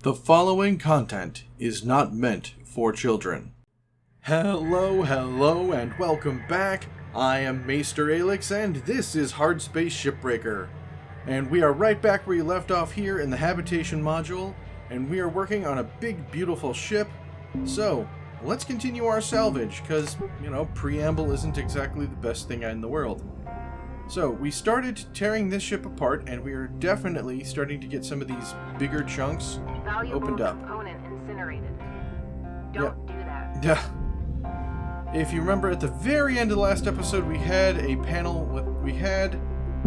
The following content is not meant for children. Hello, and welcome back. I am Maester Aelix, and this is Hardspace Shipbreaker. And we are right back where you left off here in the habitation module, and we are working on a big, beautiful ship. So, let's continue our salvage, because, preamble isn't exactly the best thing in the world. So, we started tearing this ship apart, and we are definitely starting to get some of these bigger chunks opened up. Component incinerated. Don't do that. Yeah. If you remember, at the very end of the last episode, we had a panel we had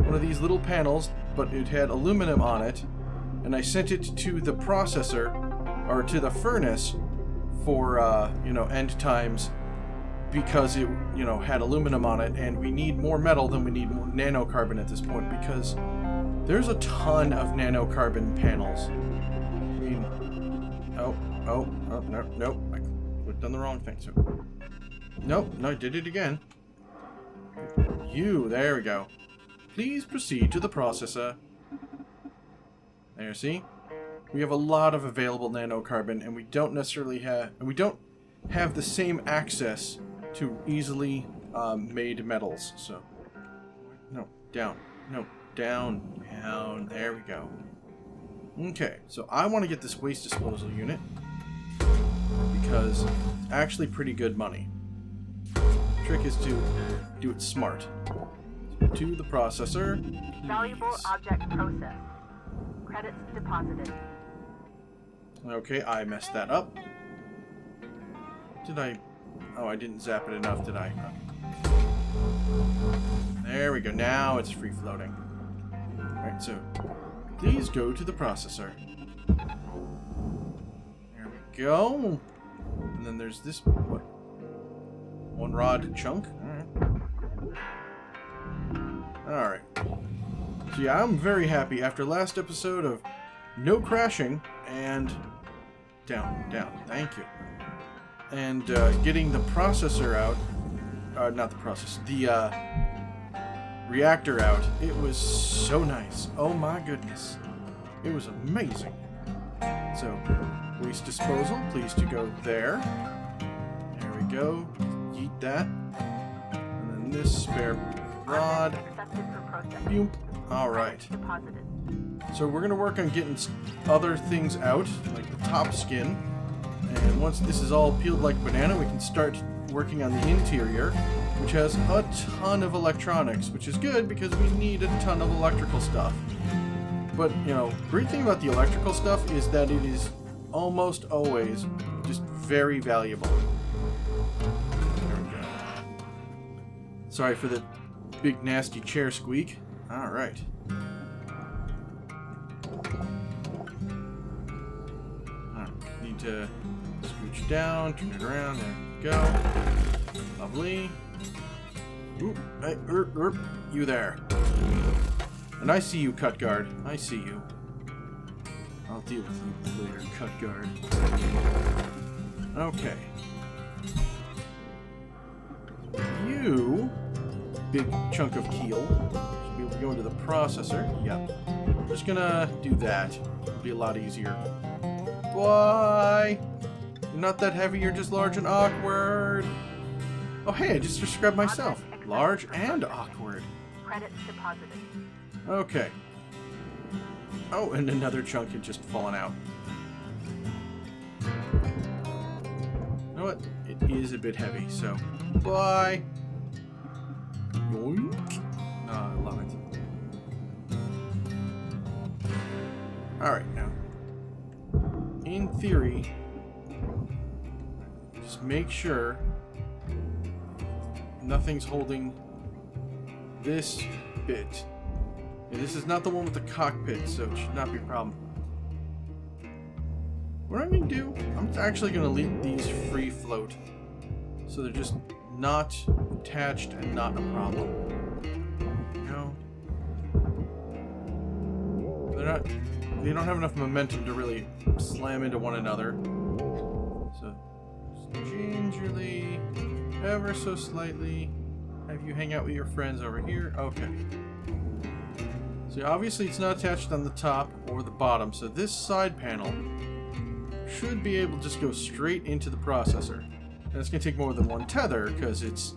one of these little panels, but it had aluminum on it, and I sent it to the processor, or to the furnace, for, end times, because it, had aluminum on it, and we need more metal than we need more nanocarbon at this point, because there's a ton of nanocarbon panels. I mean, no, I clicked on the wrong thing, so, no, I did it again. There we go. Please proceed to the processor. There, see? We have a lot of available nanocarbon, and we don't necessarily have, the same access to easily made metals. So, down. There we go. Okay, so I want to get this waste disposal unit because it's actually pretty good money. The trick is to do it smart. So to the processor. Please. Valuable object processed. Credits deposited. Okay, I messed that up. Did I? Oh, I didn't zap it enough, did I? Okay. There we go. Now it's free floating. Alright, so please go to the processor. There we go. And then there's this, what? One rod chunk? Alright. So yeah, I'm very happy after last episode of no crashing and down. Thank you. And getting the processor out, not the processor, the reactor out. It was so nice. Oh my goodness. It was amazing. So, waste disposal, please to go there. There we go. Yeet that. And then this spare rod. Boom. Alright. So we're going to work on getting other things out, like the top skin. And once this is all peeled like a banana, we can start working on the interior, which has a ton of electronics, which is good because we need a ton of electrical stuff. But, great thing about the electrical stuff is that it is almost always just very valuable. There we go. Sorry for the big nasty chair squeak. Alright. Need to scooch down, turn it around, there we go. Lovely. Oop, hey, you there. And I see you, cut guard. I see you. I'll deal with you later, cut guard. Okay. You, big chunk of keel, should be able to go into the processor. Yep. I'm just gonna do that. It'll be a lot easier. Why? You're not that heavy, you're just large and awkward. Oh hey, I just described myself. Large and awkward. Credits deposited. Okay. Oh, and another chunk had just fallen out. You know what? It is a bit heavy, so bye. Yoink. Oh, I love it. Alright, now. In theory, just make sure nothing's holding this bit. And this is not the one with the cockpit, so it should not be a problem. What I'm going to do, I'm actually going to leave these free float. So they're just not attached and not a problem. They don't have enough momentum to really slam into one another. So, just gingerly, ever so slightly, have you hang out with your friends over here. Okay. So obviously it's not attached on the top or the bottom, so this side panel should be able to just go straight into the processor. And it's going to take more than one tether because it's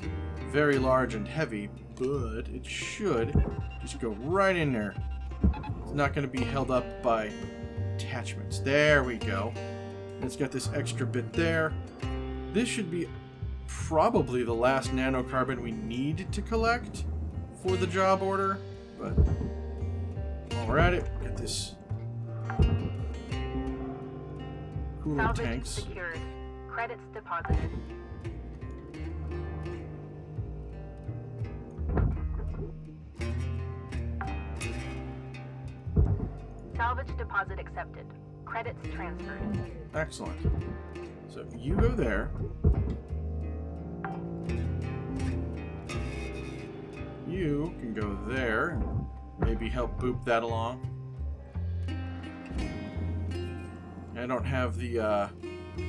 very large and heavy, but it should just go right in there. It's not going to be held up by attachments. There we go. And it's got this extra bit there. This should be probably the last nanocarbon we need to collect for the job order, but while we're at it, get this cooling Salvage tanks. secured. Credits deposited. Salvage deposit accepted. Credits transferred. Excellent. So you go there. You can go there and maybe help boop that along. I don't have the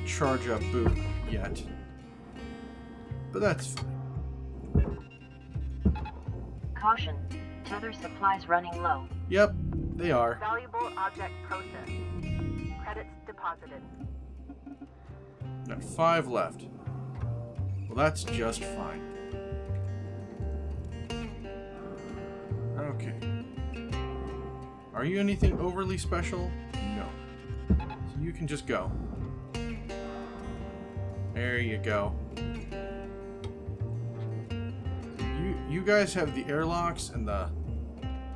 charge up boop yet, but that's fine. Caution. Tether supplies running low. Yep, they are. Valuable object processed. Credits deposited. Got 5 left. Well, that's just fine. Okay. Are you anything overly special? No. So you can just go. There you go. You guys have the airlocks and the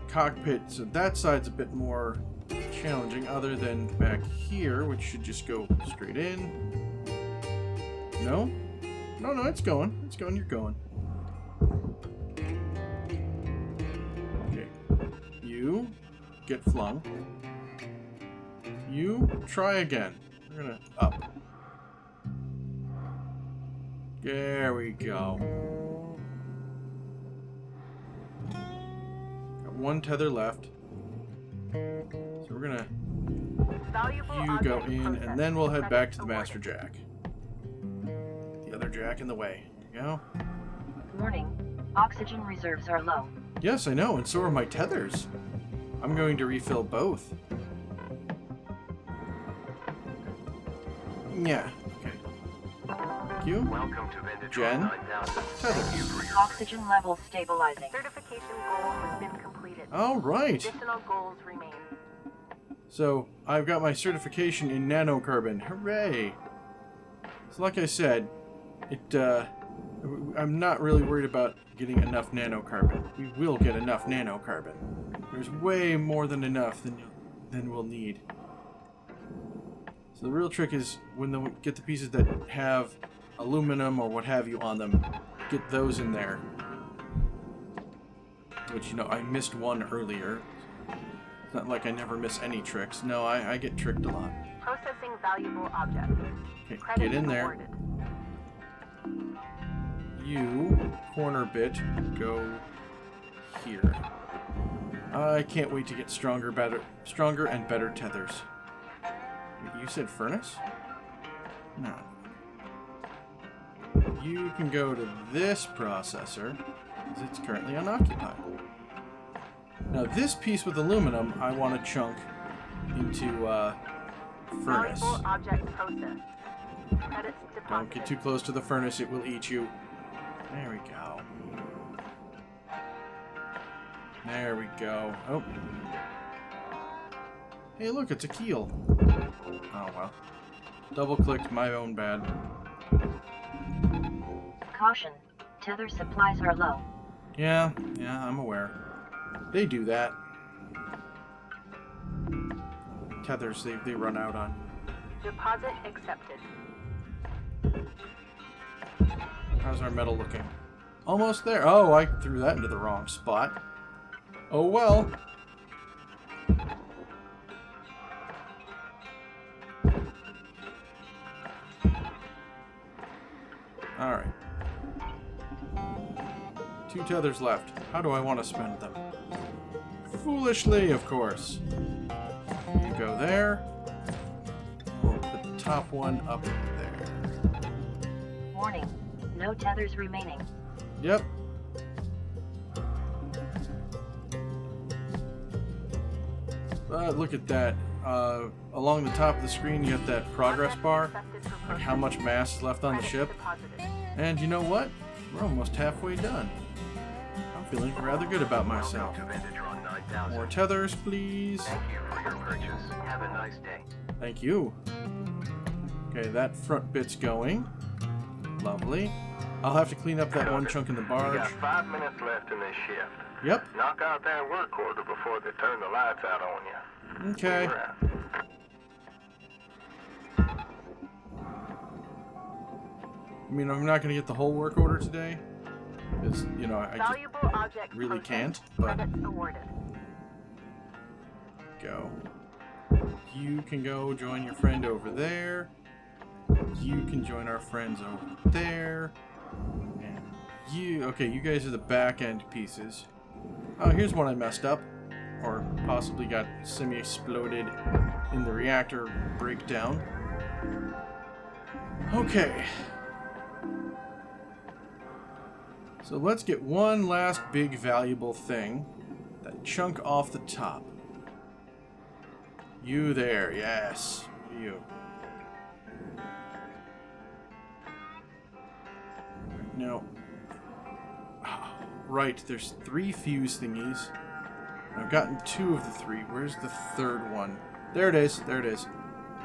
cockpit, so that side's a bit more challenging other than back here, which should just go straight in. No? No, it's going. It's going, you're going. Okay. You get flung. You try again. We're gonna up. There we go. Got 1 tether left. So we're gonna... Valuable You go object in, processed. and then we'll head back to the Credits Master Jack. The other Jack in the way. There you go. Warning. Oxygen reserves are low. Yes, I know, and so are my tethers. I'm going to refill both. Yeah, okay. Thank you. Welcome to Vintage Jen? 9000. Tethers. Thank you for your Oxygen levels stabilizing. Certification goal has been completed. Alright. Additional goals remain. So, I've got my certification in nanocarbon. Hooray! So like I said, I'm not really worried about getting enough nanocarbon. We will get enough nanocarbon. There's way more than enough than we'll need. So the real trick is when we get the pieces that have aluminum or what have you on them, get those in there. Which, you know, I missed one earlier. It's not like I never miss any tricks. No, I get tricked a lot. Processing valuable objects. Okay, Credits get in there. awarded. You, corner bit, go here. I can't wait to get stronger and better tethers. You said furnace? No. You can go to this processor, because it's currently unoccupied. Now this piece with aluminum, I want to chunk into furnace. Valuable object processed. Credits deposited. Don't get too close to the furnace, it will eat you. There we go. There we go. Oh. Hey, look, it's a keel. Oh, well. Double-clicked, my own bad. Caution. Tether supplies are low. Yeah, I'm aware. They do that. Tethers, they run out on. Deposit accepted. How's our metal looking? Almost there. Oh, I threw that into the wrong spot. Oh, well. Alright. 2 tethers left. How do I want to spend them? Foolishly, of course. You go there. We'll put the top one up there. Warning. No tethers remaining. Yep. Look at that. along the top of the screen, you have that progress bar, like how much mass is left on the ship. And you know what? We're almost halfway done. I'm feeling rather good about myself. More tethers, please. Thank you for your purchase. Have a nice day. Thank you. Okay, that front bit's going. Lovely. I'll have to clean up that one chunk in the We barge. got 5 minutes left in this shift. Yep. Knock out that work order before they turn the lights out on you. Okay. We're out. I mean, I'm not going to get the whole work order today. Because, you know, I just Valuable object really processed. can't. But Credits awarded. go. You can go join your friend over there. You can join our friends over there. And you... Okay, you guys are the back end pieces. Oh, here's one I messed up. Or possibly got semi-exploded in the reactor breakdown. Okay. So let's get one last big valuable thing. That chunk off the top. You there, yes. You. Now, right, there's 3 fuse thingies. I've gotten 2 of the 3. Where's the third one? There it is, there it is.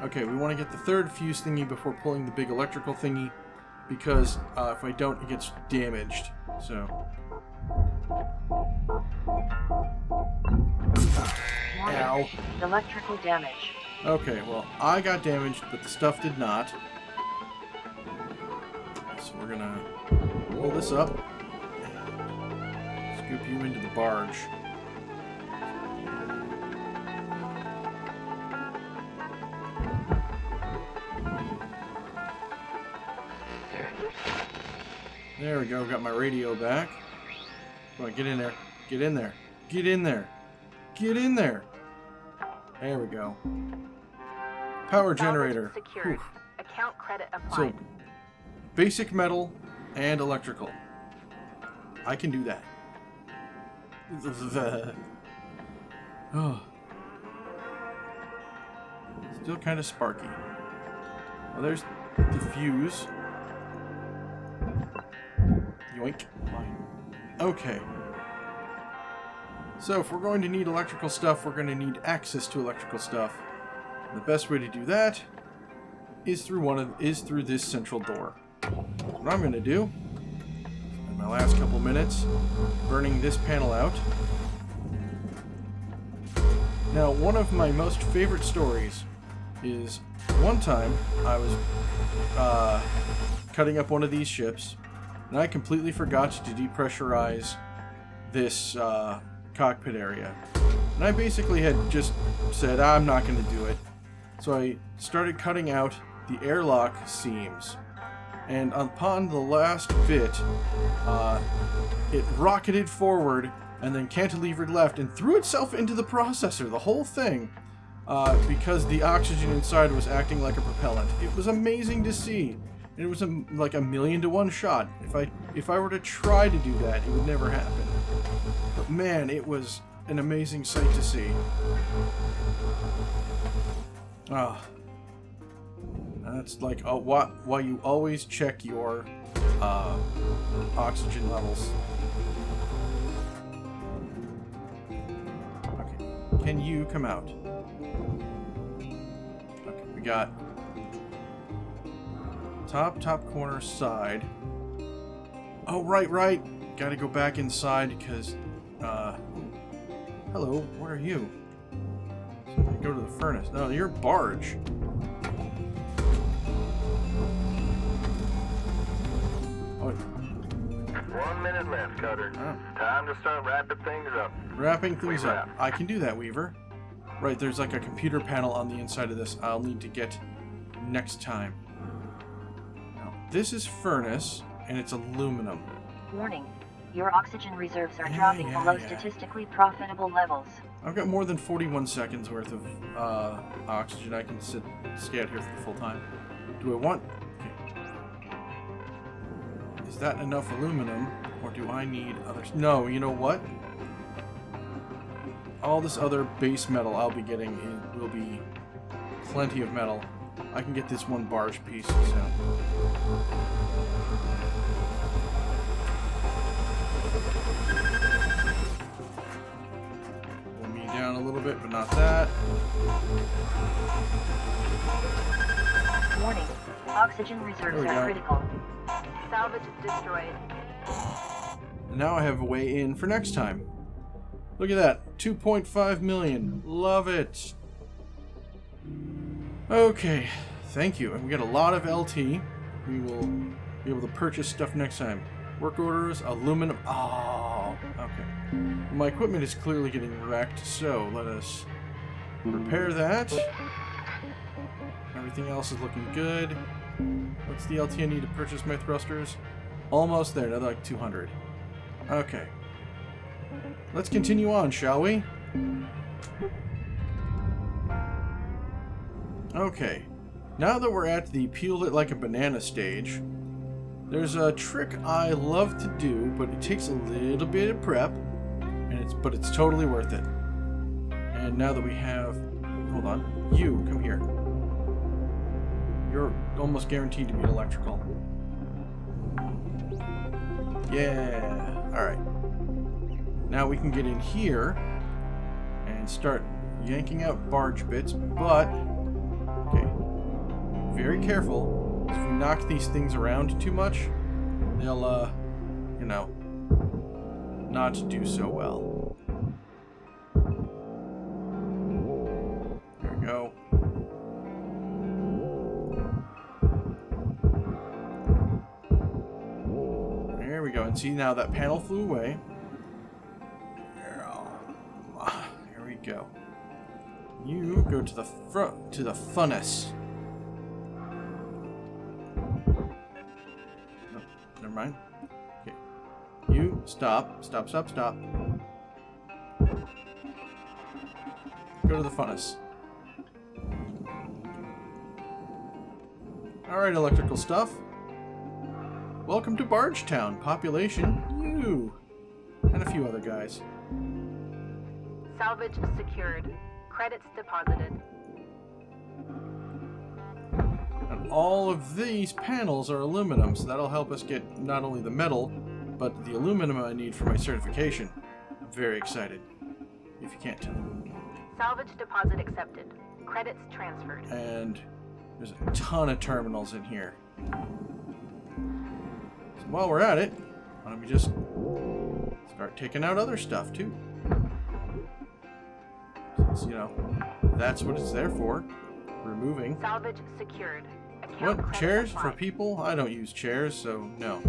Okay, we want to get the third fuse thingy before pulling the big electrical thingy, because if I don't, it gets damaged. So. Ow. Electrical damage. Okay, well, I got damaged, but the stuff did not. So we're gonna pull this up. Scoop you into the barge. There we go, got my radio back. Come on, get in there. Get in there. Get in there. Get in there. There we go. Power generator. Salvage secured. Whew. Account credit So, applied. basic metal and electrical. I can do that. Oh. Still kind of sparky. Well, there's the fuse. Yoink. Okay. So if we're going to need electrical stuff, we're going to need access to electrical stuff. And the best way to do that is through this central door. So what I'm going to do, in my last couple minutes, burning this panel out. Now, one of my most favorite stories is one time I was cutting up one of these ships, and I completely forgot to depressurize this cockpit area. And I basically had just said, I'm not going to do it. So I started cutting out the airlock seams. And upon the last bit, it rocketed forward and then cantilevered left and threw itself into the processor, the whole thing, because the oxygen inside was acting like a propellant. It was amazing to see. It was like a 1,000,000-to-1 shot. If I were to try to do that, it would never happen. But man, it was an amazing sight to see. Ah. That's like why you always check your oxygen levels. Okay, can you come out? Okay, we got top corner side. Oh, right. Gotta go back inside because, hello, what are you? Go to the furnace. No, you're barge. Oh. 1 minute left, Cutter. Oh. Time to start wrapping things up. Wrapping things We up. wrap. I can do that, Weaver. Right, there's like a computer panel on the inside of this I'll need to get next time. Now, this is furnace, and it's aluminum. Warning. Your oxygen reserves are dropping below statistically profitable levels. I've got more than 41 seconds worth of oxygen. I can stay out here for the full time. Do I want... Okay. Is that enough aluminum, or do I need others? No, you know what? all this other base metal I'll be getting, it will be plenty of metal. I can get this one barge piece soon. Pull me down a little bit, but not that. Warning. Oxygen reserves are critical. Salvage destroyed. And now I have a way in for next time. Look at that. 2.5 million. Love it. Okay. Thank you. And we got a lot of LT. We will be able to purchase stuff next time. Work orders, aluminum. Oh, okay. My equipment is clearly getting wrecked, so let us repair that. Everything else is looking good. What's the LT I need to purchase my thrusters? Almost there. Another like 200. Okay. Let's continue on, shall we? Okay. Now that we're at the peeled it like a banana stage, there's a trick I love to do, but it takes a little bit of prep, but it's totally worth it. And now that we have... Hold on. You, come here. You're almost guaranteed to be electrical. Yeah. Alright. Now we can get in here and start yanking out barge bits, but... Okay. Very careful. If we knock these things around too much, they'll, you know, not do so well. There we go. There we go. And see, now that panel flew away. Here we go. You go to the front, to the furnace. No, never mind. Okay. You stop. Stop. Go to the furnace. Alright, electrical stuff. Welcome to Bargetown. Population, you. And a few other guys. Salvage secured. Credits deposited. And all of these panels are aluminum, so that'll help us get not only the metal, but the aluminum I need for my certification. I'm very excited, if you can't tell. Salvage deposit accepted. Credits transferred. And there's a ton of terminals in here. So while we're at it, why don't we just start taking out other stuff too? Since, you know, that's what it's there for. Removing. Salvage secured. Account What? Chairs for people? I don't use chairs, so no.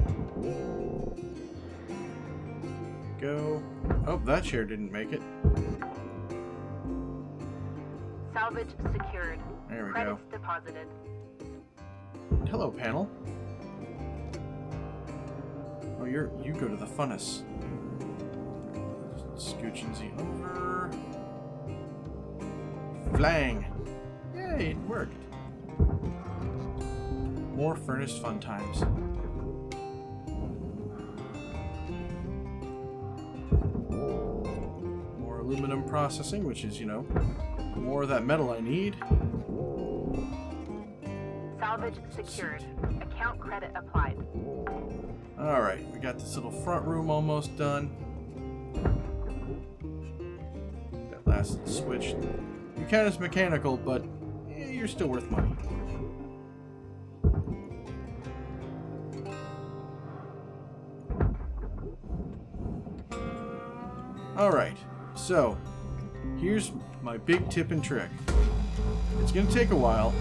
Go. Oh, that chair didn't make it. Salvage secured. There we Credits deposited. Hello, panel. Oh, you go to the furnace. Just scooching Z over. Flang! Yay, it worked. More furnace fun times. More aluminum processing, which is, you know, more of that metal I need. Salvage secured. Account credit applied. Alright, we got this little front room almost done. That last switch. You count as mechanical, but you're still worth money. Alright, so here's my big tip and trick. It's going to take a while,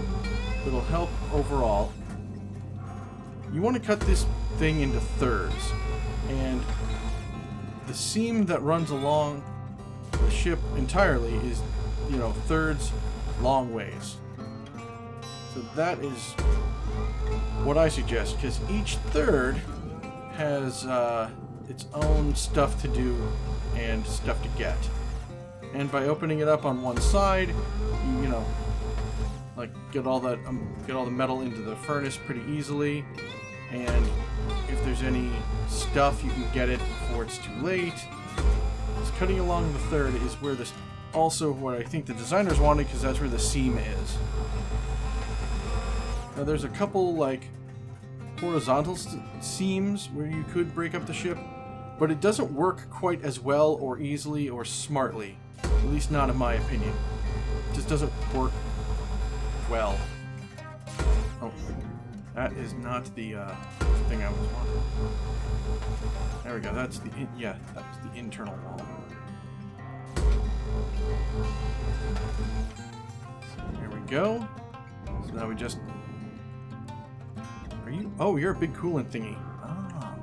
but it'll help overall. You want to cut this thing into thirds, and the seam that runs along the ship entirely is, you know, thirds long ways. So that is what I suggest, because each third has its own stuff to do and stuff to get. And by opening it up on one side, you know, like get all the metal into the furnace pretty easily. And if there's any stuff, you can get it before it's too late. It's cutting along the third is where this... Also, what I think the designers wanted, because that's where the seam is. Now, there's a couple, like, horizontal seams where you could break up the ship, but it doesn't work quite as well or easily or smartly. At least not in my opinion. It just doesn't work well. Oh, that is not the thing I was wanting. There we go. That's the yeah, that's the internal wall. There we go. So now we just. Are you? Oh, you're a big coolant thingy. Ah.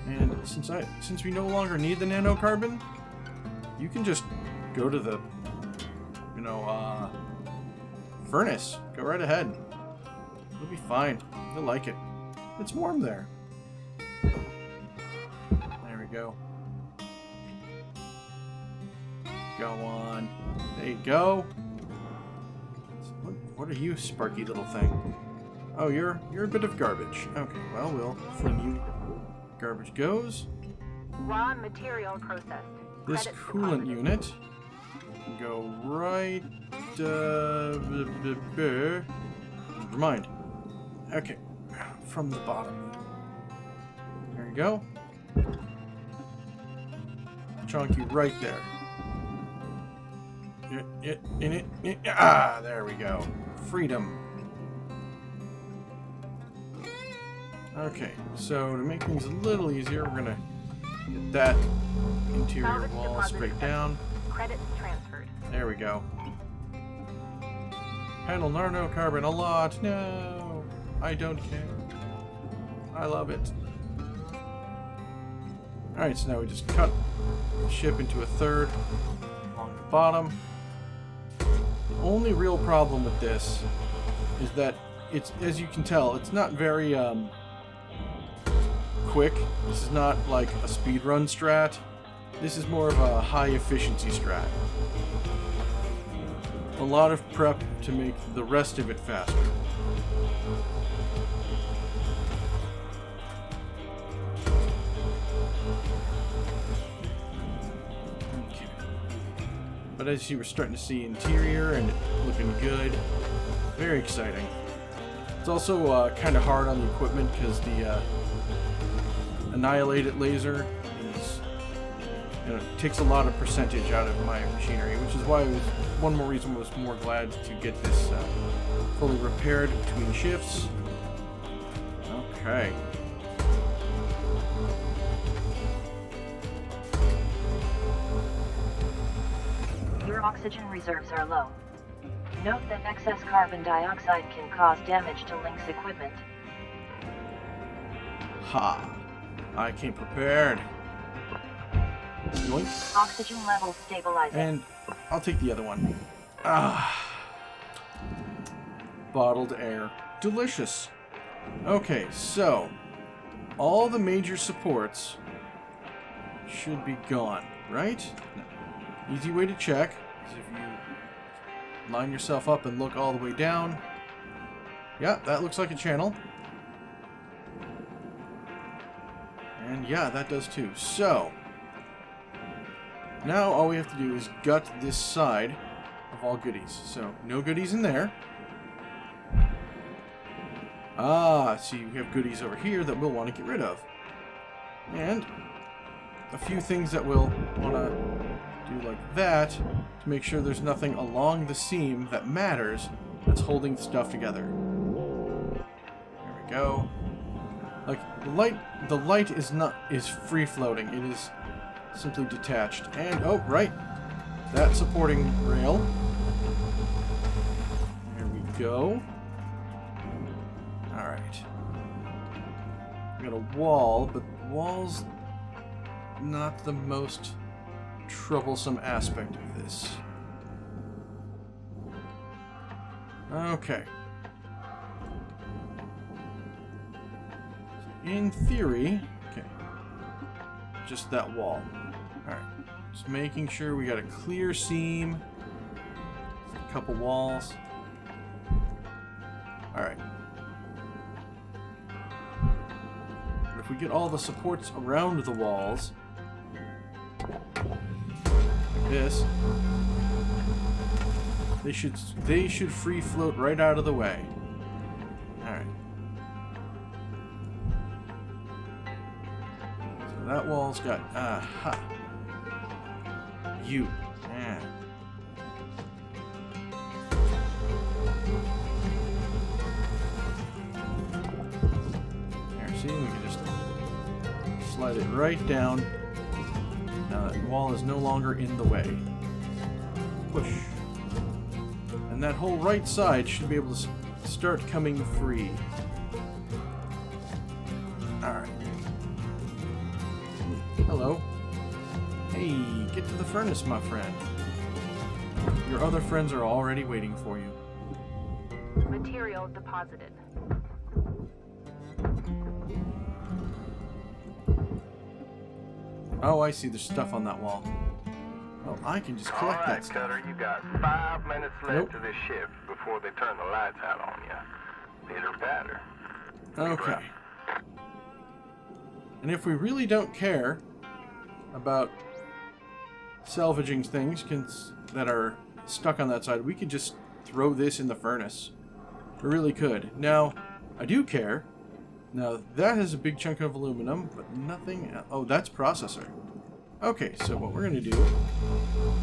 And since we no longer need the nanocarbon, you can just go to the, furnace. Go right ahead. You'll be fine. You'll like it. It's warm there. There we go. Go on. There you go. What are you, sparky little thing? Oh, you're a bit of garbage. Okay, well, we'll fling you. Garbage goes. Raw material processed. This Credits coolant deposited. unit can go right. Never mind. Okay, from the bottom. There you go. Chunky right there. Ah, there we go. Freedom. Okay, so to make things a little easier, we're gonna get that interior Salvage wall deposit straight accepted. down. Credits transferred. There we go. Handle nanocarbon a lot. No, I don't care. I love it. Alright, so now we just cut the ship into a third along the bottom. The only real problem with this is that it's, as you can tell, it's not very quick. This is not like a speedrun strat. This is more of a high efficiency strat. A lot of prep to make the rest of it faster. Okay. But as you were starting to see interior and looking good, very exciting. It's also kind of hard on the equipment because the annihilated laser is, takes a lot of percentage out of my machinery, which is why one more reason I was more glad to get this fully repaired between shifts. Okay. Your oxygen reserves are low. Note that excess carbon dioxide can cause damage to Link's equipment. Ha! I came prepared. Yoink. Oxygen levels stabilizing. And I'll take the other one. Ah. Bottled air. Delicious. Okay, so all the major supports should be gone, right? No. Easy way to check is if you line yourself up and look all the way down. Yeah, that looks like a channel. And yeah, that does too. So now all we have to do is gut this side of all goodies. So no goodies in there. Ah, see, we have goodies over here that we'll want to get rid of. And a few things that we'll want to do like that to make sure there's nothing along the seam that matters that's holding stuff together. There we go. Like the light is free floating. It is simply detached. And oh, right. That supporting rail. There we go. Alright. We got a wall, but the wall's not the most troublesome aspect of this. Okay. In theory, okay, just that wall. Alright, just making sure we got a clear seam, a couple walls. Alright. If we get all the supports around the walls, like this. They should free float right out of the way. Alright. So that wall's got... Aha. You. Yeah. There, see? We can just slide it right down. Now that wall is no longer in the way. Push. And that whole right side should be able to start coming free. Alright. Hello. Hey, get to the furnace, my friend. Your other friends are already waiting for you. Material deposited. Oh, I see. There's stuff on that wall. Oh, I can just collect that Alright, stuff. Cutter, you got 5 minutes left Nope. to this shift before they turn the lights out on you. Pitter patter. Okay. And if we really don't care about salvaging things that are stuck on that side, we could just throw this in the furnace. We really could. Now, I do care. Now, that has a big chunk of aluminum, but nothing... Oh, that's processor. Okay, so what we're going to do,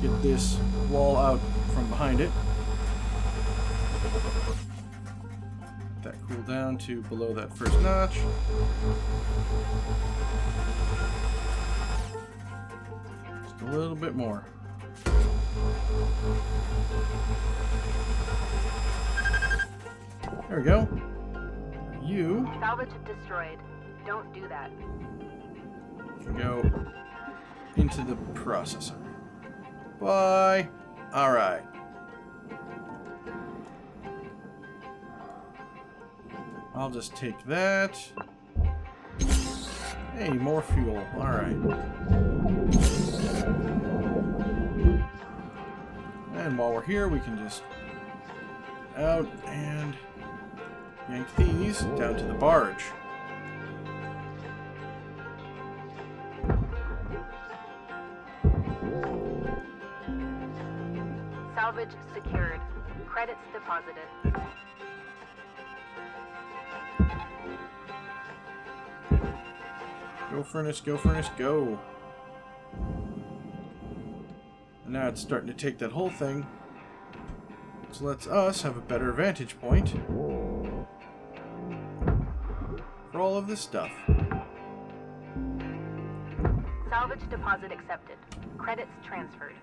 get this wall out from behind it. Let that cool down to below that first notch. Just a little bit more. There we go. You Salvage destroyed. Don't do that. can go into the processor. Bye. Alright. I'll just take that. Hey, more fuel. Alright. And while we're here, we can just out and yank these down to the barge. Salvage secured. Credits deposited. Go furnace, go furnace, go. And now it's starting to take that whole thing. Which lets us have a better vantage point for all of this stuff. Salvage deposit accepted. Credits transferred.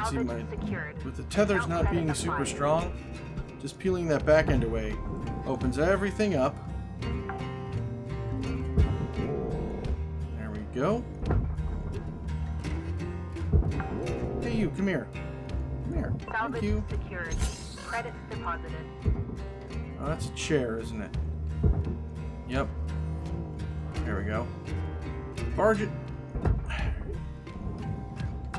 See, Salvage secured. with the tethers Count not being credits super applied. strong, just peeling that back end away opens everything up. There we go. Hey you, come here. Come here. Thank Salvage you. secured. Credits deposited. Oh, that's a chair, isn't it? Yep. There we go. Barge it.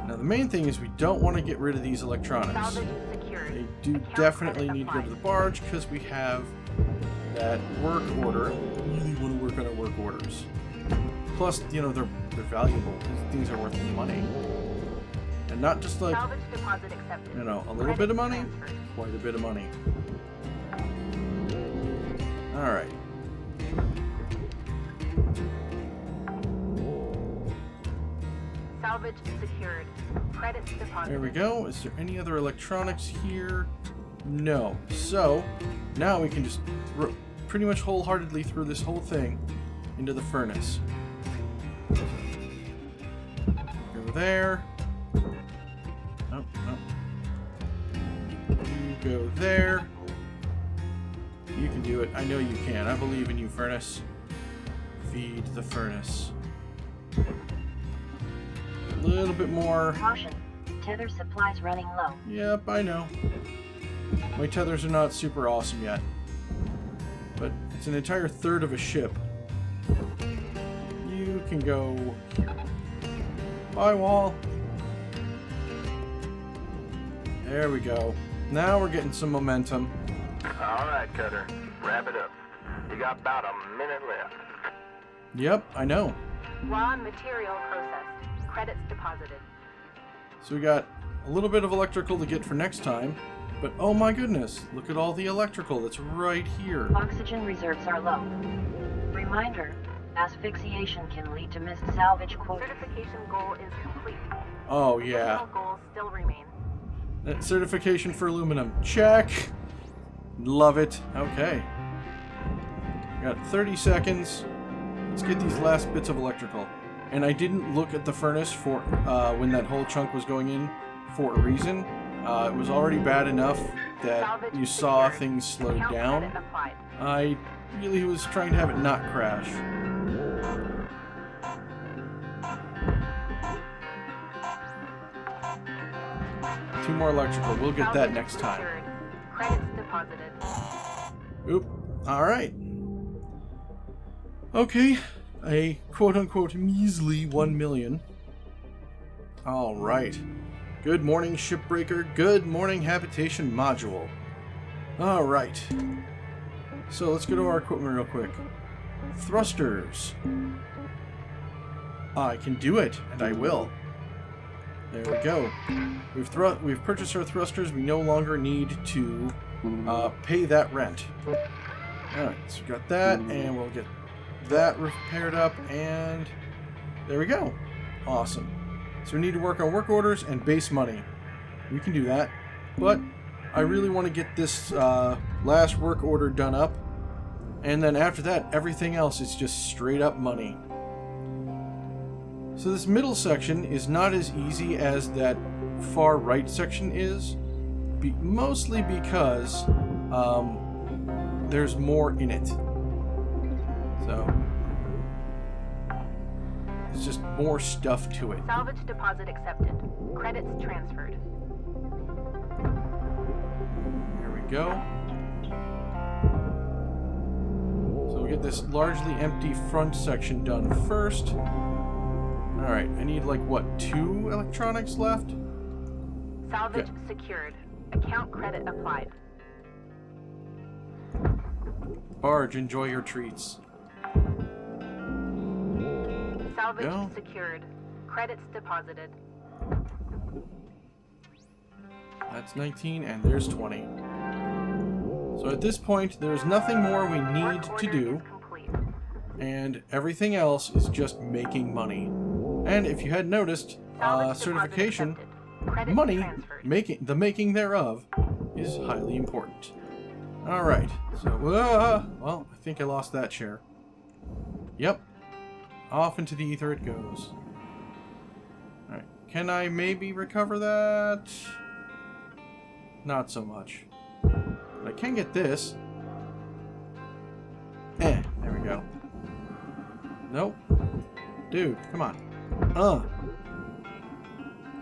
Now the main thing is we don't want to get rid of these electronics. Salvage secured. They do Count definitely credit need to go to applied. the barge because we have that work order. We really want to work on our work orders. Plus, you know, they're valuable. These things are worth money. And not just like, Salvage deposit accepted. you know, a little Credits bit of money, transferred. quite a bit of money. Alright. Salvage secured. Credits deposited. There we go. Is there any other electronics here? No. So, now we can just pretty much wholeheartedly throw this whole thing into the furnace. Go there. Oh, no. You go there. You can do it. I know you can. I believe in you, furnace. Feed the furnace. A little bit more. Caution. Tether supplies running low. Yep, I know. My tethers are not super awesome yet. But it's an entire third of a ship. You can go... Bye, wall. There we go. Now we're getting some momentum. All right, Cutter. Wrap it up. You got about a minute left. Yep, I know. Raw material processed. Credits deposited. So we got a little bit of electrical to get for next time. But oh my goodness, look at all the electrical that's right here. Oxygen reserves are low. Reminder, asphyxiation can lead to missed salvage quota. Certification goal is complete. Oh yeah. Additional goals still remain. Certification for aluminum. Check. Love it. Okay. Got 30 seconds. Let's get these last bits of electrical. And I didn't look at the furnace for when that whole chunk was going in for a reason. It was already bad enough that you saw things slow down. I really was trying to have it not crash. Two more electrical. We'll get that next time. Credits deposited. Oop. Alright. Okay. A quote-unquote measly 1 million. Alright. Good morning, Shipbreaker. Good morning, Habitation Module. Alright. So let's go to our equipment real quick. Thrusters. I can do it, and I will. There we go. We've purchased our thrusters. We no longer need to pay that rent. Alright, so we got that, and we'll get that repaired up, and there we go. Awesome. So we need to work on work orders and base money. We can do that, but I really want to get this last work order done up, and then after that, everything else is just straight up money. So this middle section is not as easy as that far right section is, mostly because there's more in it. So it's just more stuff to it. Salvage deposit accepted. Credits transferred. There we go. So we'll get this largely empty front section done first. Alright, I need like, what, 2 electronics left? Salvage secured. Account credit applied. Barge, enjoy your treats. Salvage secured. Credits deposited. That's 19, and there's 20. So at this point, there's nothing more we need to do, and everything else is just making money. And if you had noticed, certification, money, the making thereof, is highly important. Alright, so, well, I think I lost that share. Yep. Off into the ether it goes. Alright, can I maybe recover that? Not so much. But I can get this. There we go. Nope. Dude, come on.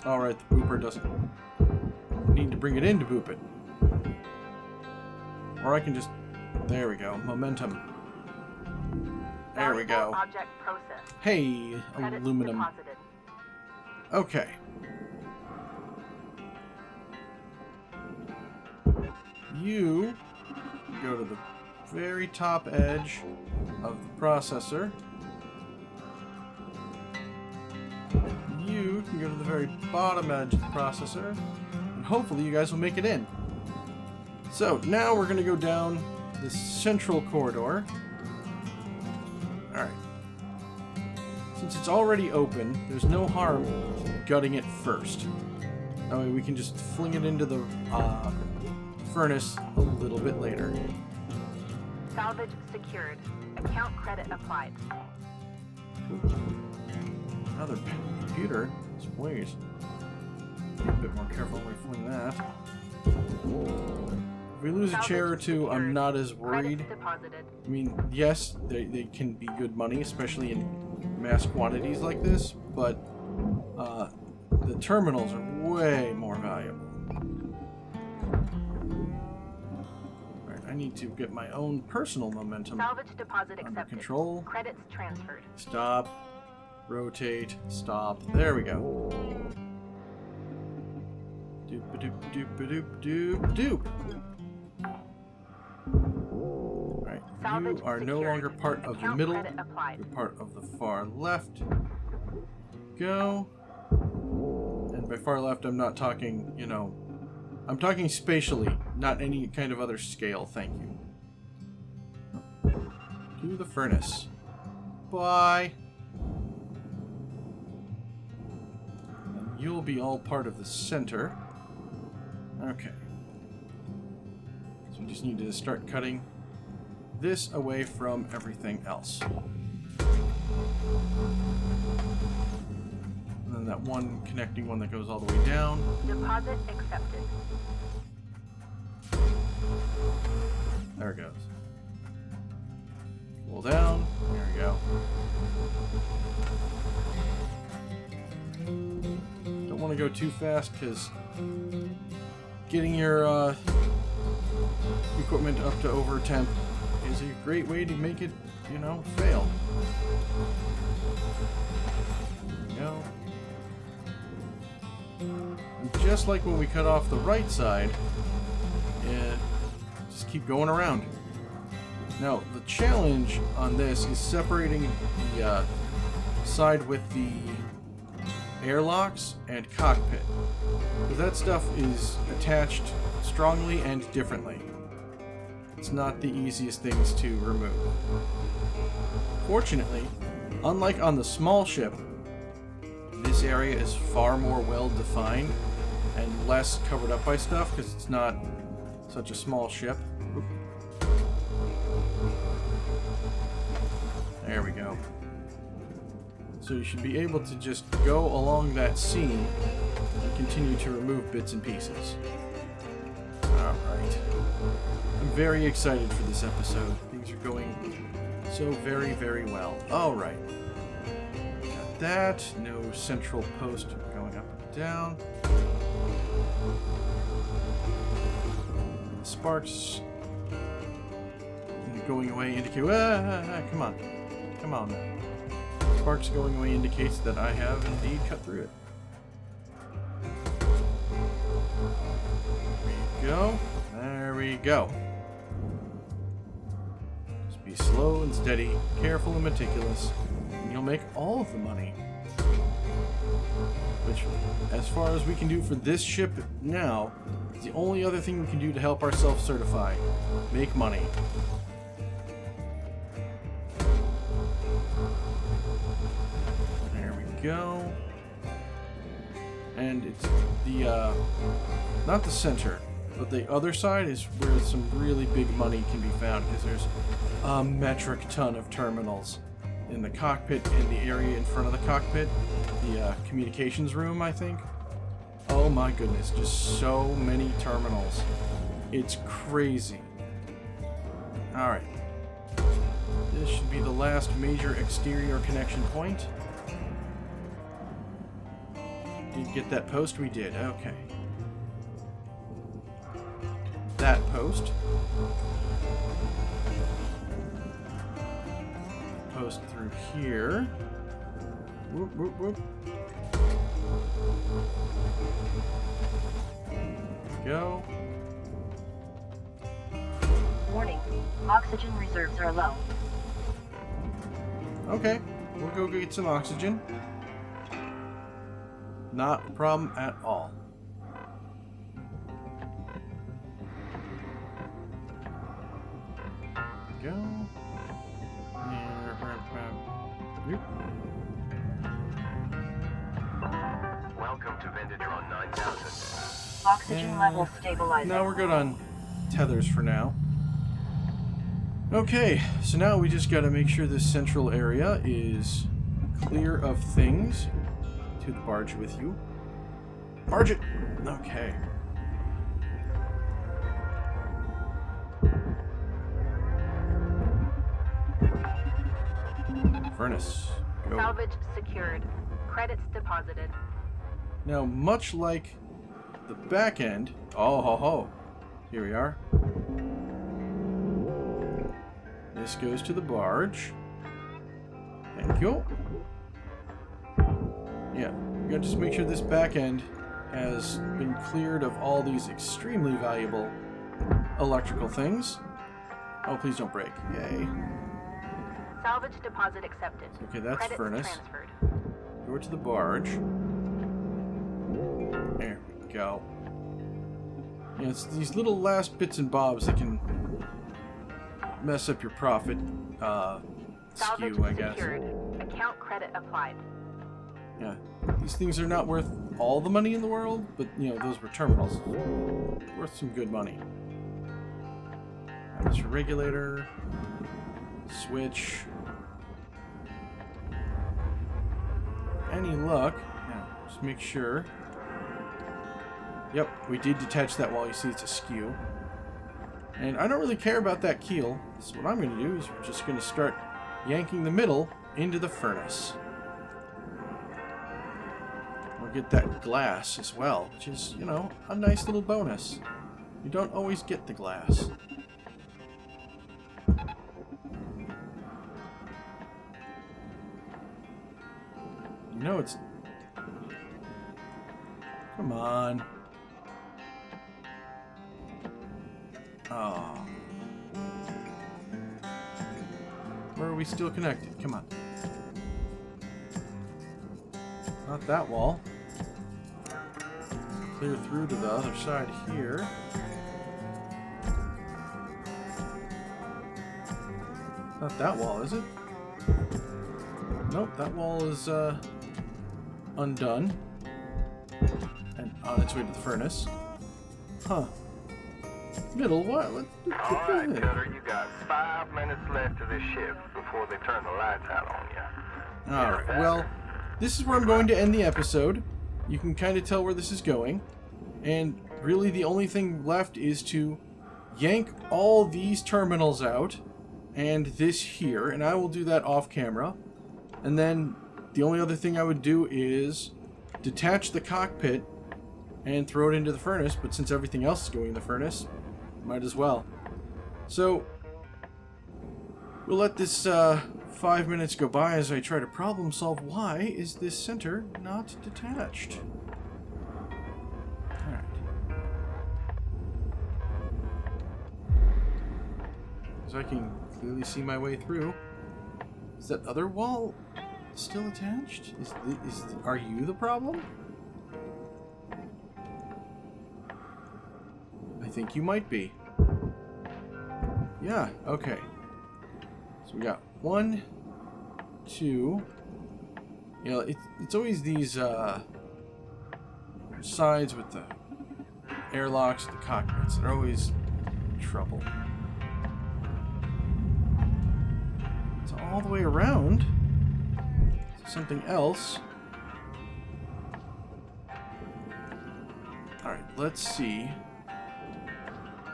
Alright, the booper doesn't need to bring it in to boop it. Or I can just... There we go. Momentum. There we go. Object processed. Hey, Credits aluminum. deposited. Okay. You go to the very top edge of the processor. You can go to the very bottom edge of the processor. And hopefully you guys will make it in. So, now we're going to go down this central corridor. Alright. Since it's already open, there's no harm gutting it first. That way we can just fling it into the furnace a little bit later. Salvage secured. Account credit applied. Another computer. Some ways. Be a bit more careful when we fling that. If we lose a chair or two, I'm not as worried. I mean, yes, they can be good money, especially in mass quantities like this, but the terminals are way more valuable. Right, I need to get my own personal momentum under control. Credits transferred. Stop. Rotate. Stop. There we go. Doop-a-doop-a-doop-a-doop-a-doop. Alright, you are no longer part of the middle. You're part of the far left. Go. And by far left, I'm not talking, you know... I'm talking spatially, not any kind of other scale, thank you. To the furnace. Bye. And you'll be all part of the center. Okay. So we just need to start cutting this away from everything else. And then that one connecting one that goes all the way down. Deposit accepted. There it goes. Pull down. There we go. Don't want to go too fast because getting your equipment up to over temp is a great way to make it, you know, fail. There we go. And just like when we cut off the right side, just keep going around. Now, the challenge on this is separating the side with the airlocks and cockpit. Because that stuff is attached strongly and differently. It's not the easiest things to remove. Fortunately, unlike on the small ship, this area is far more well defined and less covered up by stuff because it's not such a small ship. There we go. So you should be able to just go along that seam and continue to remove bits and pieces. Alright. I'm very excited for this episode. Things are going so very, very well. Alright. Got that. No central post going up and down. Sparks going away indicate... come on. Come on. Sparks going away indicates that I have indeed cut through it. There we go. There we go. Just be slow and steady, careful and meticulous, and you'll make all of the money. Which, as far as we can do for this ship now, is the only other thing we can do to help ourselves certify. Make money. Go. And it's the not the center, but the other side is where some really big money can be found, because there's a metric ton of terminals in the cockpit, in the area in front of the cockpit, the communications room, I think. Oh my goodness, just so many terminals. It's crazy. Alright. This should be the last major exterior connection point. Did get that post? We did. Okay. That post. Post through here. Whoop, whoop, whoop. There we go. Warning. Oxygen reserves are low. Okay. We'll go get some oxygen. Not a problem at all. Go. Welcome to Venditron 9000. Oxygen level stabilizing. Now we're good on tethers for now. Okay, so now we just gotta make sure this central area is clear of things. To the barge with you. Barge it! Okay. Furnace. Go. Salvage secured. Credits deposited. Now, much like the back end... Oh, ho, ho. Here we are. This goes to the barge. Thank you. Yeah, we gotta just make sure this back end has been cleared of all these extremely valuable electrical things. Oh, please don't break. Yay. Salvage deposit accepted. Okay, that's Credits furnace. transferred. Go to the barge. There we go. Yeah, it's these little last bits and bobs that can mess up your profit Salvage skew, I guess. secured. Account credit applied. Yeah, these things are not worth all the money in the world, but you know, those were terminals. Worth some good money. That's your regulator. Switch. Any luck? Now, just make sure. Yep, we did detach that wall. You see it's askew. And I don't really care about that keel. So what I'm going to do is we're just going to start yanking the middle into the furnace. We'll get that glass as well, which is, you know, a nice little bonus. You don't always get the glass. You know it's... Come on. Oh. Where are we still connected? Come on. Not that wall. Clear through to the other side here. Not that wall, is it? Nope, that wall is undone. And on its way to the furnace. Huh. Middle, what? Alright, Cutter, you got 5 minutes left of this shift before they turn the lights out on you. Alright, well, this is where I'm going to end the episode. You can kind of tell where this is going. And really the only thing left is to yank all these terminals out and this here. And I will do that off camera. And then the only other thing I would do is detach the cockpit and throw it into the furnace. But since everything else is going in the furnace, might as well. So we'll let this 5 minutes go by as I try to problem solve why is this center not detached. Alright. So I can clearly see my way through. Is that other wall still attached? Are you the problem? I think you might be. Yeah, okay. So we got 1, 2. You know, it's always these sides with the airlocks, the cockpits. They're always trouble. It's all the way around. Something else. Alright, let's see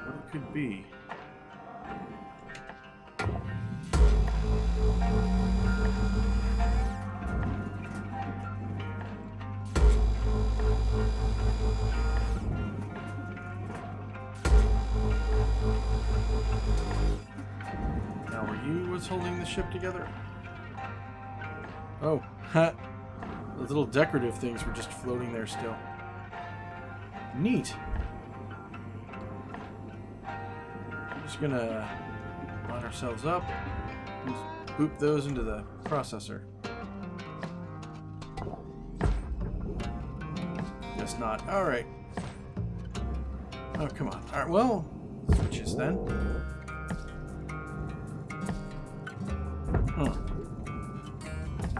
what it could be. Now, were you what's holding the ship together? Oh, ha! The little decorative things were just floating there still. Neat. I'm just gonna line ourselves up and just boop those into the processor. Guess not. Alright. Oh, come on. Alright, well, switches then. Huh.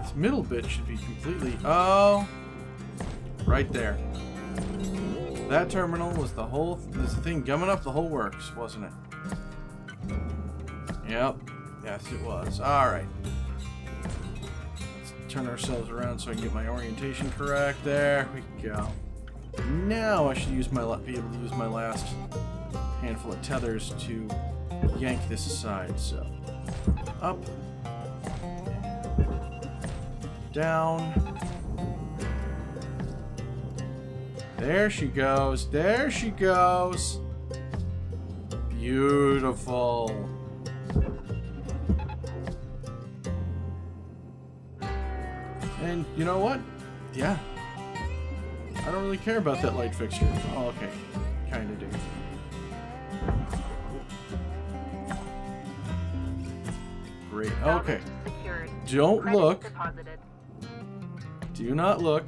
This middle bit should be completely... Oh! Right there. That terminal was the whole... This thing gumming up the whole works, wasn't it? Yep. Yes, it was. Alright. Let's turn ourselves around so I can get my orientation correct. There we go. Now I should use be able to use my last handful of tethers to yank this aside. So, up. Down. There she goes. There she goes. Beautiful. And you know what? Yeah. I don't really care about that light fixture. Oh, okay. Kinda do. Great. Okay. Secured. Don't Credits look. deposited. Do not look.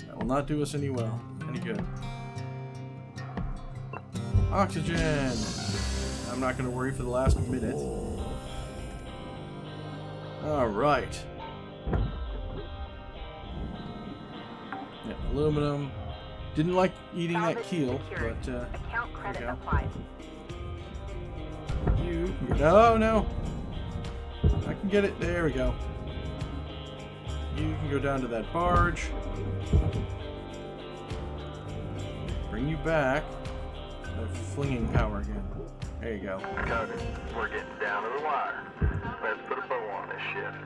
That will not do us any good. Oxygen. I'm not going to worry for the last minute. All right. Yeah, aluminum. Didn't like eating that Salvage keel, secured. but Account credit there we go. applied. You. No, no. I can get it. There we go. You can go down to that barge. Bring you back. Flinging power again. There you go. Carter, we're getting down to the wire. Let's put a bow on this shift.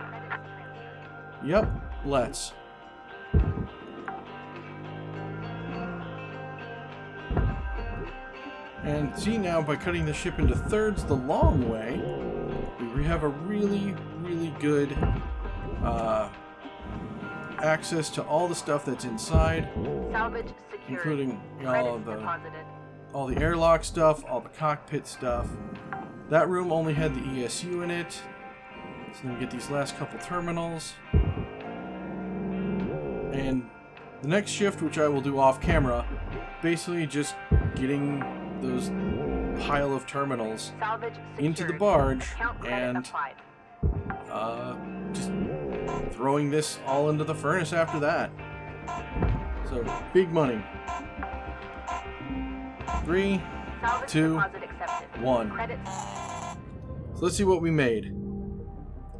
Yep, let's. And see now, by cutting the ship into thirds the long way, we have a really, really good access to all the stuff that's inside, Salvage secured. including Credits deposited. all the airlock stuff, all the cockpit stuff. That room only had the ESU in it. So then we get these last couple terminals. And the next shift, which I will do off camera, basically just getting those pile of terminals Salvage into the secured. barge Account credit and applied. just throwing this all into the furnace after that. So, big money. 3, Salvage 2, deposit accepted. 1. Credits. So let's see what we made.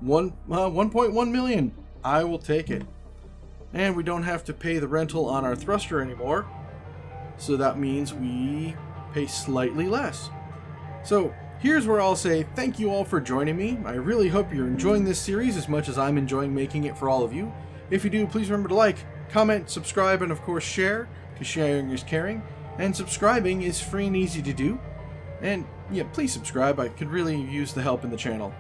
1.1 million. I will take it. And we don't have to pay the rental on our thruster anymore. So that means we pay slightly less. So here's where I'll say thank you all for joining me. I really hope you're enjoying this series as much as I'm enjoying making it for all of you. If you do, please remember to like, comment, subscribe, and of course share, because sharing is caring. And subscribing is free and easy to do. And yeah, please subscribe. I could really use the help in the channel.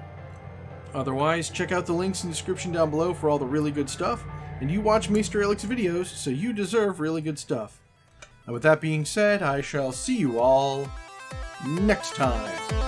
Otherwise, check out the links in the description down below for all the really good stuff. And you watch Maester Aelix videos, so you deserve really good stuff. And with that being said, I shall see you all next time.